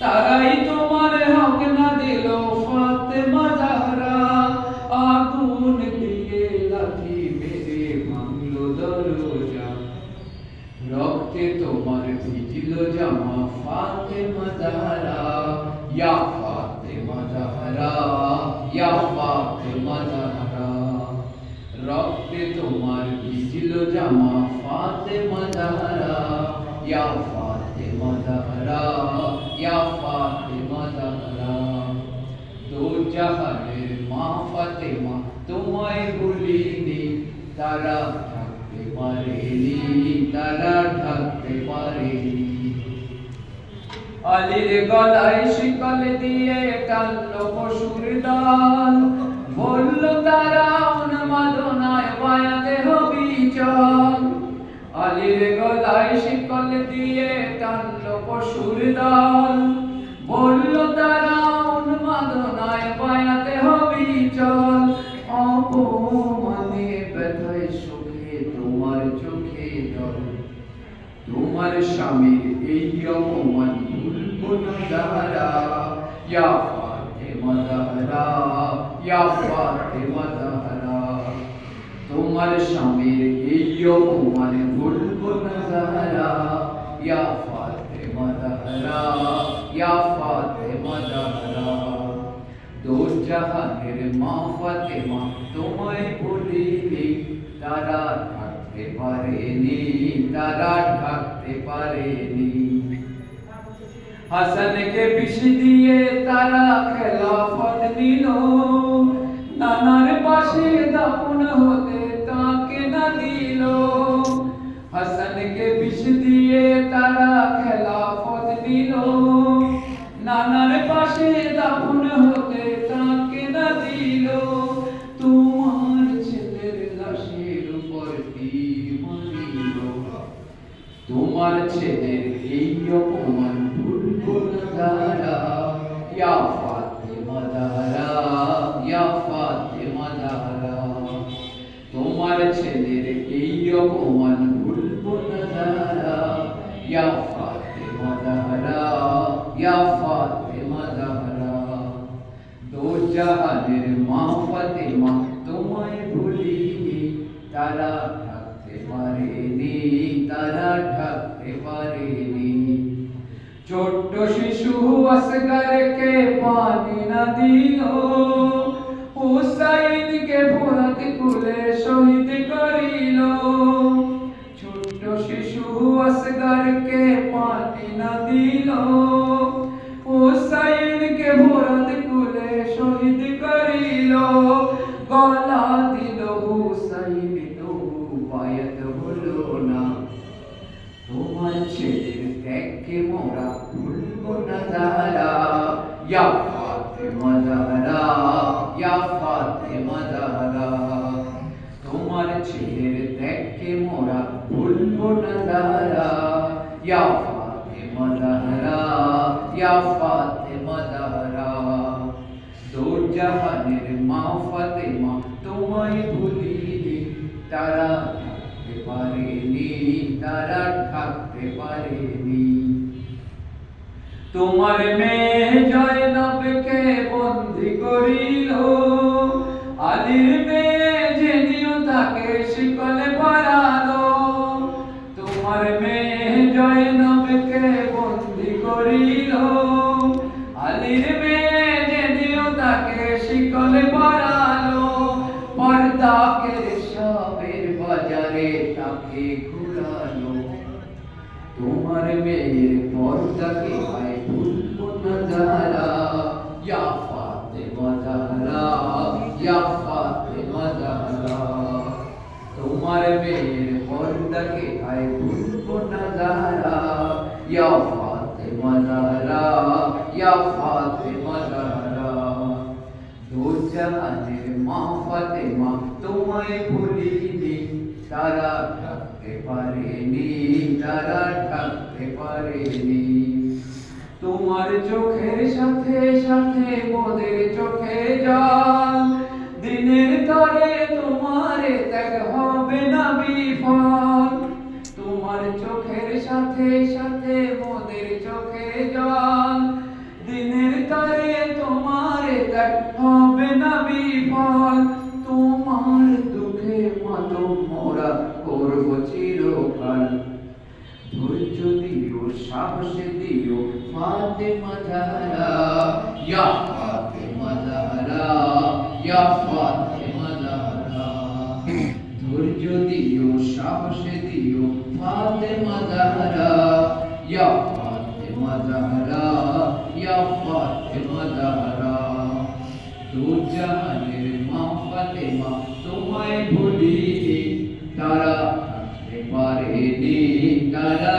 তারাই তোমার হক না দিল ফাতেমা জাহরা, আগুন দিয়ে লাঠি মেরে ভাঙলো দরজা, রক্তে তোমার ভিজলো জামা ফাতেমা জাহরা, ইয়া ফাতেমা জাহরা, ইয়া ফাতেমা জাহরা, রক্তে তোমার ভিজলো জামা ফাতেমা জাহরা, ইয়া ফাতেমা জাহরা, ইয়া ফাতেমা জাহরা। দো জাহানের মা ফাতেমা তোমায় ভুলিনি, তারা ঢাকতে পারেনি, তারা ঢাকতে পারেনি। আলীর গলায় শিকল দিয়ে টানলো পশুর দল, বলল তারা উন্মাদনায় বায়াতে হবি চল। আলীর গলায় শিকল দিয়ে টানলো পশুর দল, বলল তারা উন্মাদনায় বায়াতে হবি চল। অপমানে ব্যথায় সুখে তোমার চোখে জল, তোমার স্বামীর এই অপমান ভুলবো না জাহরা, ইয়া ফাতেমা জাহরা, ইয়া ফাতেমা জাহরা, তোমার স্বামীর এই অপমান ভুলবো না জাহরা, ইয়া ফাতেমা জাহরা, ইয়া ফাতেমা জাহরা। দো জাহানের মা ফাতেমা তোমায় ভুলিনি, তারা ঢাকতে পারেনি, তারা ঢাকতে পারেনি। হাসানকে বিষ দিয়ে তারা খেলাফত নিল, নানার পাশে দাফন হতে তাকে না দিল। হাসানকে বিষ দিয়ে তারা খেলাফত নিল, নানার পাশে দাফন হতে তাকে না দিল। তোমার ছেলের লাশের উপর তীর মারিল, তোমার ছেলের এই অপমান ভুলবো না জাহরা, ইয়া ফাতেমা জাহরা, ইয়া ফাতেমা জাহরা, তোমার ছেলের এই অপমান ভুলবো না জাহরা, ইয়া ফাতেমা জাহরা, ইয়া ফাতেমা জাহরা। দো জাহানের মা ফাতেমা তোমায় ভুলিনি, তারা ঢাকতে পারেনি, তারা ঢাকতে পারেনি। ছোট্ট শিশু আসগরকে পানি না দিল, হুসাইনকে ফোরাত কুলে শহীদ করিল। ছোট্ট শিশু আসগরকে পানি না দিল, হুসাইনকে ফোরাত কুলে শহীদ করিল। গলা দিল হুসাইন তবু বায়াত হলো না, তোমার ছেলের ত্যাগকে মোরা ভুলবো না জাহরা, ইয়া ফাতেমা জাহরা, ইয়া ফাতেমা জাহরা, তোমার ছেলের ত্যাগকে মোরা ভুলবো না জাহরা, ইয়া ফাতেমা জাহরা, ইয়া ফাতেমা জাহরা। দো জাহানের মা ফাতেমা তোমায় ভুলিনি, তারা ঢাকতে পারেনি, তারা ঢাকতে পারেনি। তোমার মেয়ে জয়নবকে বন্দী করিল, আলীর মেয়ে যেদিও তাকে শিকলে পরালো। তোমার মেয়ে জয়নবকে বন্দী করিল, আলীর মেয়ে যেদিও তাকে শিকলে পরালো। পর্দা কেড়ে সবের বাজারে তাকে ঘুরালো, তোমার মেয়ের পর্দাকে আয় ভুলবো না জাহরা, ইয়া ফাতেমা জাহরা, ইয়া ফাতেমা জাহরা, তোমার মেয়ের পর্দাকে আয় ভুলবো না জাহরা, ইয়া ফাতেমা জাহরা, ইয়া ফাতেমা জাহরা। দো জাহানের মা ফাতেমা তোমায় ভুলিনি, তারা ঢাকতে পারেনি, তারা ঢাকতে পারেনি। তোমার চোখের সাথে সাথে মোদের চোখে জল, দিনের তরে তোমার ত্যাগ হবে না বিফল। তোমার চোখের সাথে সাথে মোদের চোখে জল, তার হবে না বিফল। তোমার দুঃখে মাতম মোরা করব চিরকাল। ধৈর্য দিও, সাহস দিও, ফাতেমা জাহরা, ইয়া ফাতেমা জাহরা, ইয়া ফাতেমা জাহরা। ধৈর্য দিও, সাহস দিও, ফাতেমা জাহরা, ইয়া ফাতেমা জাহরা, ইয়া ফাতেমা জাহরা। দু জাহানের মা ফাতেমা তোমায় ভুলিনি, তারা থাকতে পারেনি, তারা